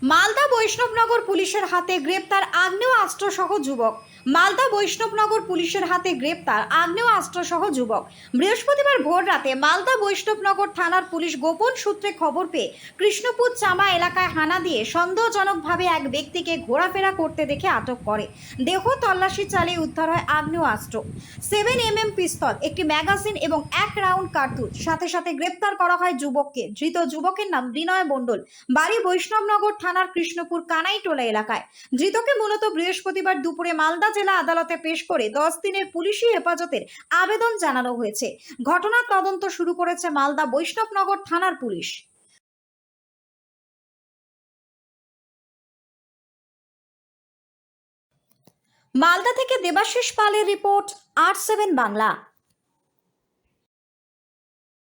মালদা বৈষ্ণবনগর পুলিশের হাতে গ্রেপ্তার আগ্নেয়াস্ত্রসহ যুবক। মালদা বৈষ্ণবনগর পুলিশের হাতে গ্রেপ্তার আগ্নেয়াস্ত্রসহ যুবক। বৃহস্পতিবার ভোর রাতে মালদা বৈষ্ণবনগর থানার পুলিশ গোপন সূত্রে খবর পেয়ে কৃষ্ণপুর চামা এলাকায় হানা দিয়ে সন্দেহজনকভাবে এক ব্যক্তিকে ঘোরাফেরা করতে দেখে আটক করে। দেহ তল্লাশি চালিয়ে উদ্ধার হয় আগ্নেয়াস্ত্র, 7mm পিস্তল, একটি ম্যাগাজিন এবং 1 রাউন্ড কার্তুজ। সাথে সাথে গ্রেপ্তার করা হয় যুবককে। ধৃত যুবকের নাম বিনয় মণ্ডল, বাড়ি বৈষ্ণবনগর থানার কৃষ্ণপুর কানাইটোলা এলাকায়। ধৃতকে মূলত বৃহস্পতিবার দুপুরে মালদা জেলা আদালতে পেশ করে 10 দিনের পুলিশি হেফাজতের আবেদন জানানো হয়েছে। ঘটনার তদন্ত শুরু করেছে মালদা বৈষ্ণবনগর থানার পুলিশ। মালদা থেকে দেবাশিস পালের রিপোর্ট, R7 বাংলা।